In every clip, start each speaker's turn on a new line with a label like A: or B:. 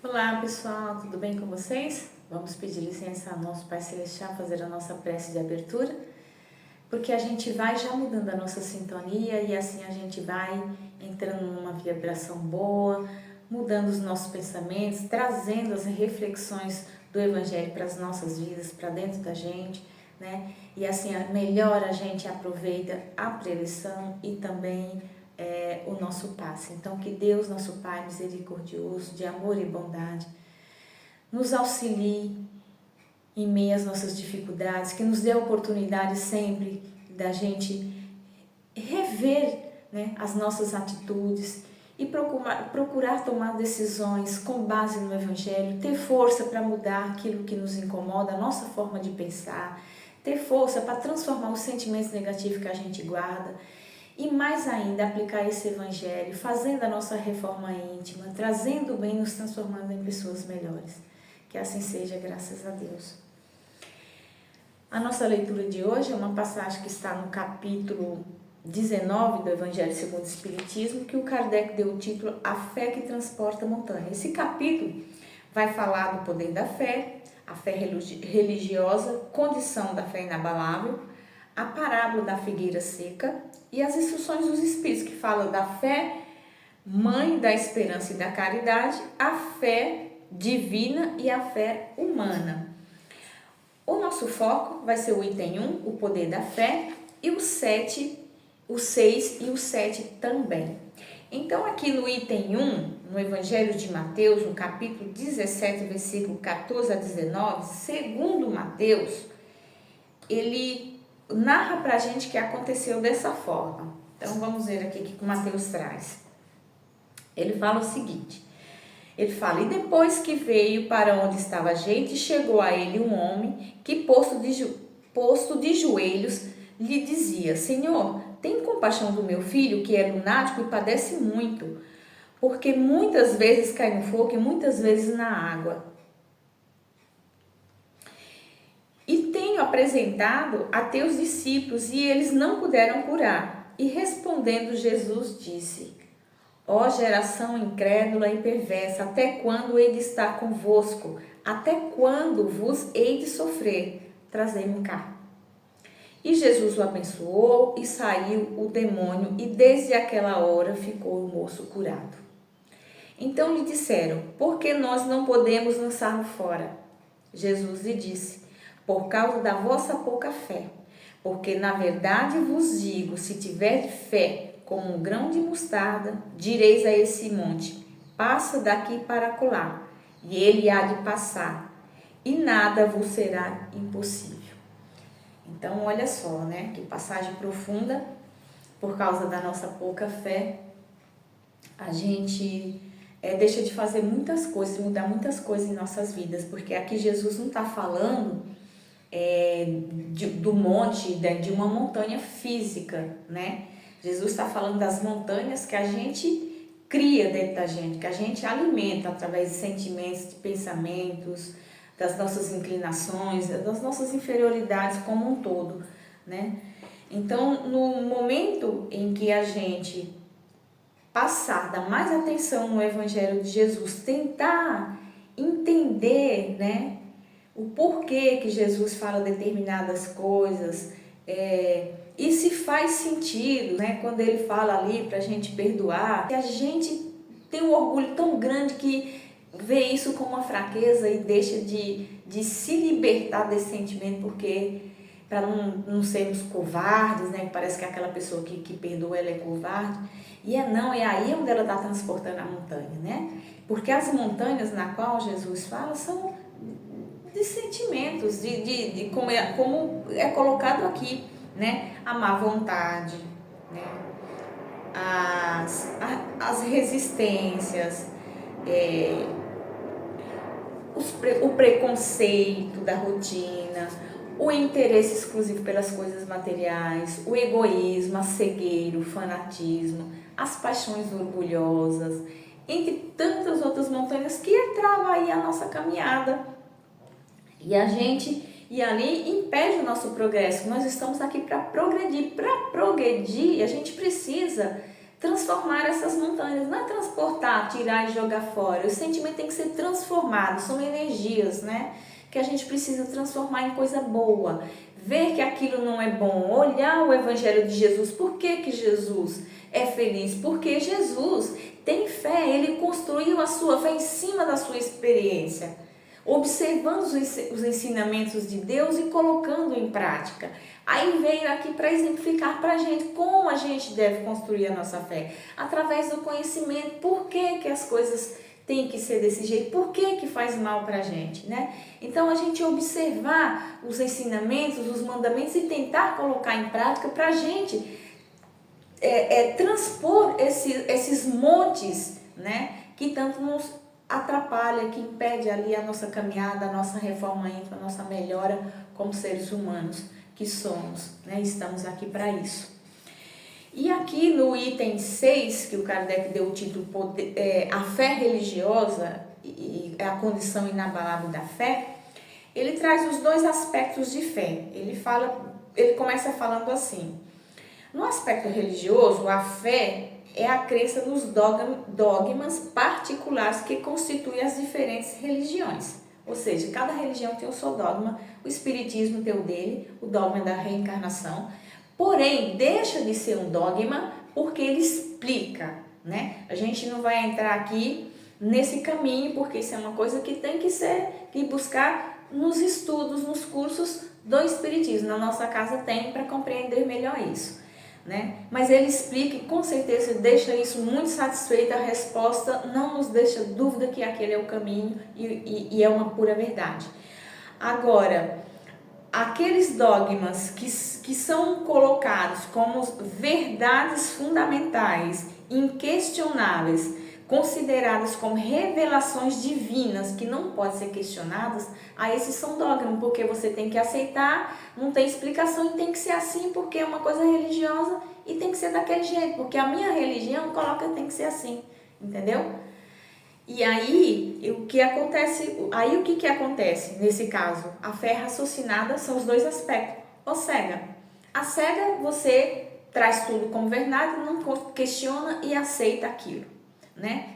A: Olá pessoal, tudo bem com vocês? Vamos pedir licença ao nosso Pai Celestial, fazer a nossa prece de abertura, porque a gente vai já mudando a nossa sintonia e assim a gente vai entrando numa vibração boa, mudando os nossos pensamentos, trazendo as reflexões do Evangelho para as nossas vidas, para dentro da gente, né? E assim melhor a gente aproveita a preleção e também o nosso passe. Então, que Deus, nosso Pai misericordioso, de amor e bondade, nos auxilie em meio às nossas dificuldades, que nos dê a oportunidade sempre da gente rever, né, as nossas atitudes e procurar tomar decisões com base no Evangelho, ter força para mudar aquilo que nos incomoda, a nossa forma de pensar, ter força para transformar os sentimentos negativos que a gente guarda e mais ainda aplicar esse Evangelho, fazendo a nossa reforma íntima, trazendo o bem, nos transformando em pessoas melhores. Que assim seja, graças a Deus. A nossa leitura de hoje é uma passagem que está no capítulo 19 do Evangelho segundo o Espiritismo, que o Kardec deu o título A Fé que Transporta a Montanha. Esse capítulo vai falar do poder da fé, a fé religiosa, condição da fé inabalável, a parábola da figueira seca e as instruções dos Espíritos, que falam da fé, mãe da esperança e da caridade, a fé divina e a fé humana. O nosso foco vai ser o item 1, o poder da fé, e o 6 e o 7 também. Então, aqui no item 1, no Evangelho de Mateus, no capítulo 17, versículo 14 a 19, segundo Mateus, ele narra pra gente que aconteceu dessa forma. Então, vamos ver aqui o que Mateus traz. Ele fala o seguinte, ele fala, e depois que veio para onde estava a gente, chegou a ele um homem que, posto de joelhos, lhe dizia, Senhor, tem compaixão do meu filho, que é lunático e padece muito, porque muitas vezes cai no fogo e muitas vezes na água. E tenho apresentado a teus discípulos, e eles não puderam curar. E respondendo Jesus disse, ó geração incrédula e perversa, até quando hei de estar convosco? Até quando vos hei de sofrer? Trazei-me cá. E Jesus o abençoou e saiu o demônio, e desde aquela hora ficou o moço curado. Então lhe disseram, por que nós não podemos lançá-lo fora? Jesus lhe disse, por causa da vossa pouca fé. Porque na verdade vos digo, se tiver fé como um grão de mostarda, direis a esse monte, passa daqui para acolá, e ele há de passar, e nada vos será impossível. Então, olha só, né? Que passagem profunda. Por causa da nossa pouca fé, a gente deixa de fazer muitas coisas, mudar muitas coisas em nossas vidas, porque aqui Jesus não está falando do monte, de uma montanha física, né? Jesus está falando das montanhas que a gente cria dentro da gente, que a gente alimenta através de sentimentos, de pensamentos, das nossas inclinações, das nossas inferioridades como um todo, né? Então, no momento em que a gente passar, dar mais atenção no Evangelho de Jesus, tentar entender, né, o porquê que Jesus fala determinadas coisas, e se faz sentido, né, quando ele fala ali para a gente perdoar, que a gente tem um orgulho tão grande que vê isso como uma fraqueza e deixa de se libertar desse sentimento, porque para não sermos covardes, né, parece que aquela pessoa que perdoa, ela é covarde, e não, é aí onde ela está transportando a montanha, né, porque as montanhas na qual Jesus fala são de sentimentos, de como é colocado aqui, né? A má vontade, né? As resistências, o preconceito da rotina, o interesse exclusivo pelas coisas materiais, o egoísmo, a cegueira, o fanatismo, as paixões orgulhosas, entre tantas outras montanhas que travam aí a nossa caminhada. E ali impede o nosso progresso. Nós estamos aqui para progredir. Para progredir, a gente precisa transformar essas montanhas, não é transportar, tirar e jogar fora. O sentimento tem que ser transformado, são energias, né? Que a gente precisa transformar em coisa boa. Ver que aquilo não é bom, olhar o Evangelho de Jesus. Por que Jesus é feliz? Porque Jesus tem fé, ele construiu a sua fé em cima da sua experiência, observando os ensinamentos de Deus e colocando em prática. Aí veio aqui para exemplificar para a gente como a gente deve construir a nossa fé, através do conhecimento. Por que as coisas têm que ser desse jeito? Por que faz mal para a gente, né? Então a gente observar os ensinamentos, os mandamentos e tentar colocar em prática para a gente transpor esses montes, né, que tanto nos atrapalha, que impede ali a nossa caminhada, a nossa reforma íntima, a nossa melhora como seres humanos que somos, né? Estamos aqui para isso. E aqui no item 6, que o Kardec deu o título a fé religiosa e a condição inabalável da fé, ele traz os dois aspectos de fé. Ele começa falando assim: no aspecto religioso, a fé é a crença nos dogmas particulares que constituem as diferentes religiões. Ou seja, cada religião tem o seu dogma, o espiritismo tem o dele, o dogma da reencarnação. Porém, deixa de ser um dogma porque ele explica, né? A gente não vai entrar aqui nesse caminho, porque isso é uma coisa que tem que buscar nos estudos, nos cursos do espiritismo. Na nossa casa tem para compreender melhor isso, né? Mas ele explica e com certeza deixa isso muito satisfeito. A resposta não nos deixa dúvida que aquele é o caminho e é uma pura verdade. Agora, aqueles dogmas que são colocados como verdades fundamentais, inquestionáveis, consideradas como revelações divinas que não podem ser questionadas, esses são dogmas, porque você tem que aceitar, não tem explicação e tem que ser assim, porque é uma coisa religiosa e tem que ser daquele jeito, porque a minha religião coloca que tem que ser assim, entendeu? E aí, o que acontece nesse caso? A fé raciocinada são os dois aspectos, ou cega. A cega, você traz tudo como verdade, não questiona e aceita aquilo, né?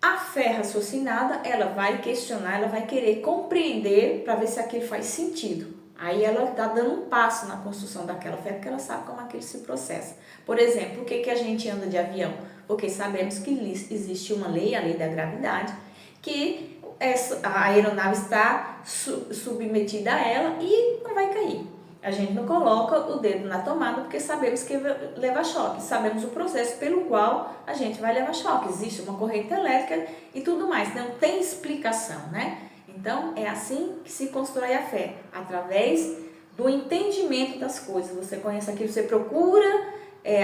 A: A fé raciocinada, ela vai questionar, ela vai querer compreender para ver se aquilo faz sentido. Aí ela está dando um passo na construção daquela fé, porque ela sabe como aquilo se processa. Por exemplo, por que a gente anda de avião? Porque sabemos que existe uma lei, a lei da gravidade, que a aeronave está submetida a ela e não vai cair. A gente não coloca o dedo na tomada porque sabemos que leva choque, sabemos o processo pelo qual a gente vai levar choque. Existe uma corrente elétrica e tudo mais, não tem explicação, né? Então, é assim que se constrói a fé, através do entendimento das coisas. Você conhece aquilo, você procura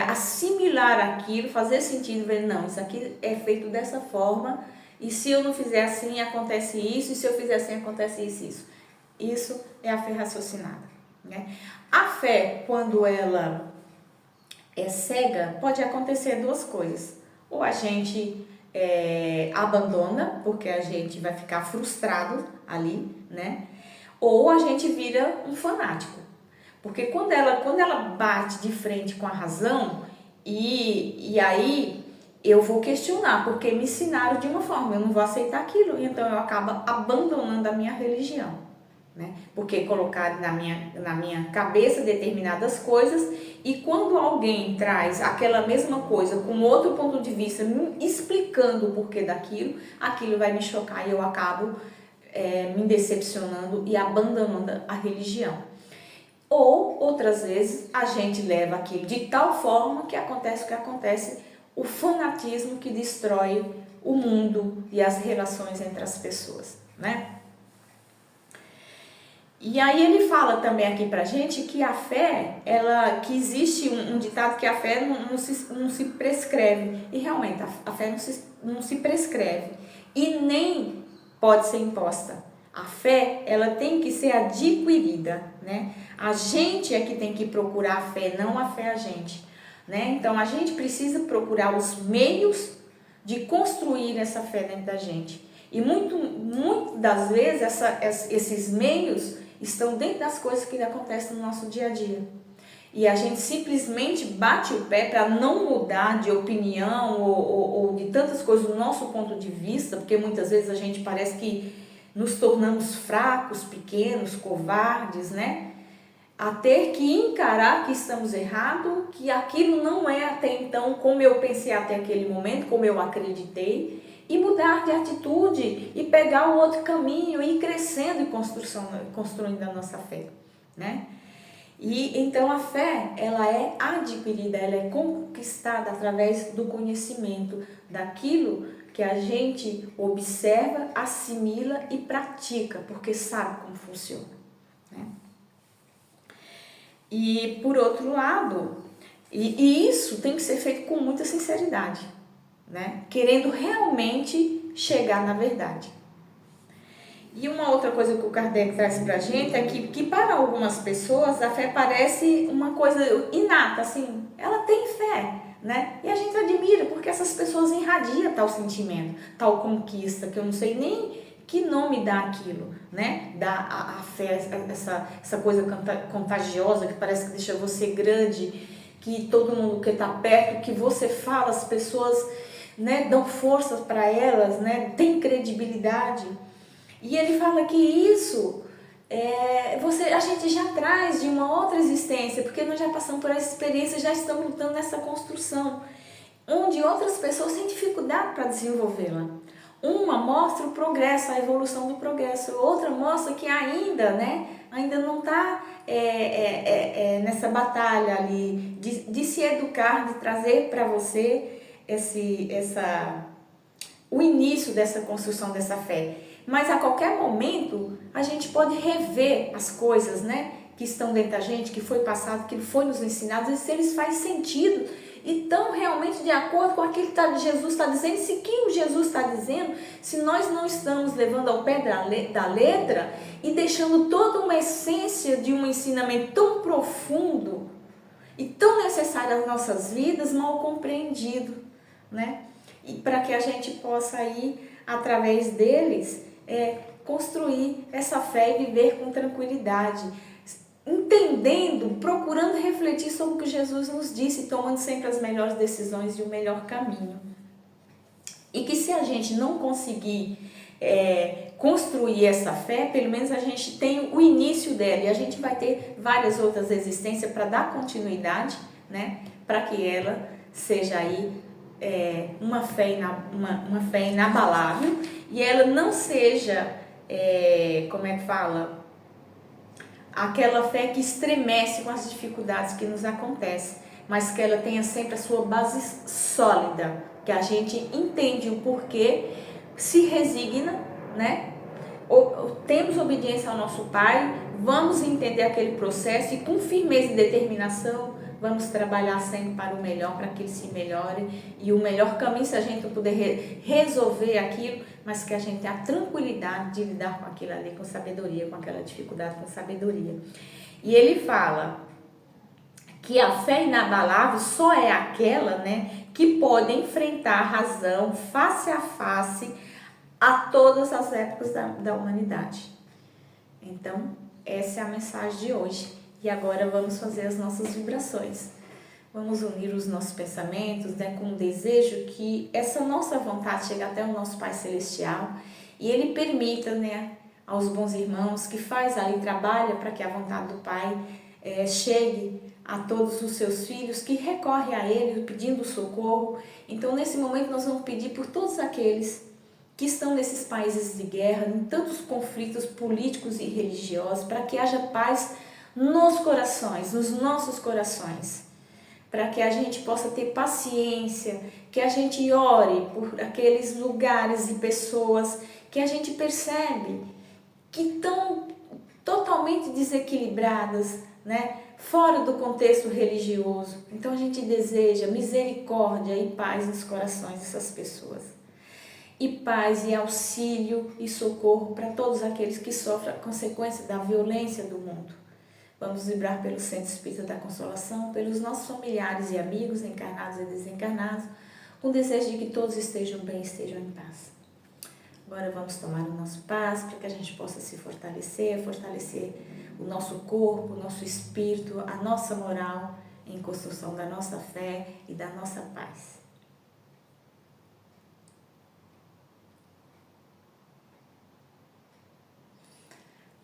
A: assimilar aquilo, fazer sentido, ver, não, isso aqui é feito dessa forma, e se eu não fizer assim, acontece isso, e se eu fizer assim, acontece isso. Isso é a fé raciocinada, né? A fé, quando ela é cega, pode acontecer duas coisas. Ou a gente abandona, porque a gente vai ficar frustrado ali, né? Ou a gente vira um fanático. Porque quando ela bate de frente com a razão, e aí eu vou questionar, porque me ensinaram de uma forma, eu não vou aceitar aquilo, então eu acabo abandonando a minha religião, né? Porque colocaram na minha cabeça determinadas coisas, e quando alguém traz aquela mesma coisa com outro ponto de vista, me explicando o porquê daquilo, aquilo vai me chocar e eu acabo me decepcionando e abandonando a religião. Ou, outras vezes, a gente leva aquilo de tal forma que acontece o que acontece, o fanatismo que destrói o mundo e as relações entre as pessoas, né? E aí ele fala também aqui pra gente que a fé, que existe um ditado que a fé não se prescreve. E realmente, a fé não se prescreve e nem pode ser imposta. A fé, ela tem que ser adquirida, né? A gente é que tem que procurar a fé, não a fé a gente, né? Então, a gente precisa procurar os meios de construir essa fé dentro da gente. E muito das vezes, esses meios estão dentro das coisas que acontecem no nosso dia a dia. e a gente simplesmente bate o pé para não mudar de opinião ou de tantas coisas do nosso ponto de vista, porque muitas vezes a gente parece que nos tornamos fracos, pequenos, covardes, né? A ter que encarar que estamos errados, que aquilo não é até então como eu pensei até aquele momento, como eu acreditei, e mudar de atitude e pegar o outro caminho e ir crescendo e construindo a nossa fé, né? E então a fé, ela é adquirida, ela é conquistada através do conhecimento daquilo que a gente observa, assimila e pratica, porque sabe como funciona, né? E por outro lado, e isso tem que ser feito com muita sinceridade, né? Querendo realmente chegar na verdade. E uma outra coisa que o Kardec traz pra gente é que para algumas pessoas a fé parece uma coisa inata, assim, ela tem fé, né? E a gente admira porque essas pessoas irradiam tal sentimento, tal conquista, que eu não sei nem que nome dá aquilo, né? Dá a fé, essa coisa contagiosa que parece que deixa você grande, que todo mundo que está perto, que você fala, as pessoas, né, dão forças para elas, né? Tem credibilidade. E ele fala que isso a gente já traz de uma outra existência, porque nós já passamos por essa experiência, já estamos lutando nessa construção, onde outras pessoas têm dificuldade para desenvolvê-la. Uma mostra o progresso, a evolução do progresso, outra mostra que ainda, né, ainda não está nessa batalha ali de se educar, de trazer para você o início dessa construção dessa fé. Mas a qualquer momento a gente pode rever as coisas, né, que estão dentro da gente, que foi passado, que foi nos ensinado, e se eles fazem sentido e estão realmente de acordo com aquilo que Jesus está dizendo, se quem o Jesus está dizendo, se nós não estamos levando ao pé da letra e deixando toda uma essência de um ensinamento tão profundo e tão necessário às nossas vidas, mal compreendido, né? E para que a gente possa ir, através deles, construir essa fé e viver com tranquilidade, entendendo, procurando refletir sobre o que Jesus nos disse, tomando sempre as melhores decisões e o melhor caminho. E que se a gente não conseguir construir essa fé, pelo menos a gente tem o início dela, e a gente vai ter várias outras existências para dar continuidade, né, para que ela seja aí uma fé inabalável, e ela não seja, como é que fala, aquela fé que estremece com as dificuldades que nos acontecem, mas que ela tenha sempre a sua base sólida, que a gente entende o porquê, se resigna, né? Temos obediência ao nosso Pai, vamos entender aquele processo e com firmeza e determinação vamos trabalhar sempre para o melhor, para que ele se melhore, e o melhor caminho, se a gente puder resolver aquilo, mas que a gente tenha a tranquilidade de lidar com aquilo ali com sabedoria, com aquela dificuldade com sabedoria. E ele fala que a fé inabalável só é aquela, né, que pode enfrentar a razão face a face a todas as épocas da humanidade. Então, essa é a mensagem de hoje. E agora vamos fazer as nossas vibrações. Vamos unir os nossos pensamentos, né, com o desejo que essa nossa vontade chegue até o nosso Pai Celestial e Ele permita, né, aos bons irmãos que faz ali, trabalha para que a vontade do Pai chegue a todos os seus filhos que recorrem a Ele pedindo socorro. Então, nesse momento, nós vamos pedir por todos aqueles que estão nesses países de guerra, em tantos conflitos políticos e religiosos, para que haja paz nos corações, nos nossos corações, para que a gente possa ter paciência, que a gente ore por aqueles lugares e pessoas que a gente percebe que estão totalmente desequilibradas, né? Fora do contexto religioso. Então a gente deseja misericórdia e paz nos corações dessas pessoas. E paz e auxílio e socorro para todos aqueles que sofrem a consequência da violência do mundo. Vamos vibrar pelo Centro Espírita da Consolação, pelos nossos familiares e amigos, encarnados e desencarnados, com o desejo de que todos estejam bem, estejam em paz. Agora vamos tomar o nosso passo para que a gente possa se fortalecer o nosso corpo, o nosso espírito, a nossa moral, em construção da nossa fé e da nossa paz.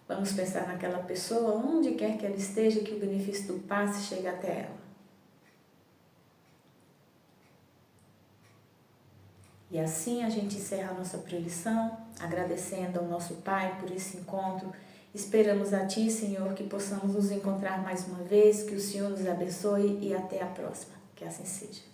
A: Vamos pensar naquela pessoa, onde quer que ela esteja, que o benefício do passe chegue até ela. E assim a gente encerra a nossa preleção, agradecendo ao nosso Pai por esse encontro. Esperamos a Ti, Senhor, que possamos nos encontrar mais uma vez, que o Senhor nos abençoe e até a próxima. Que assim seja.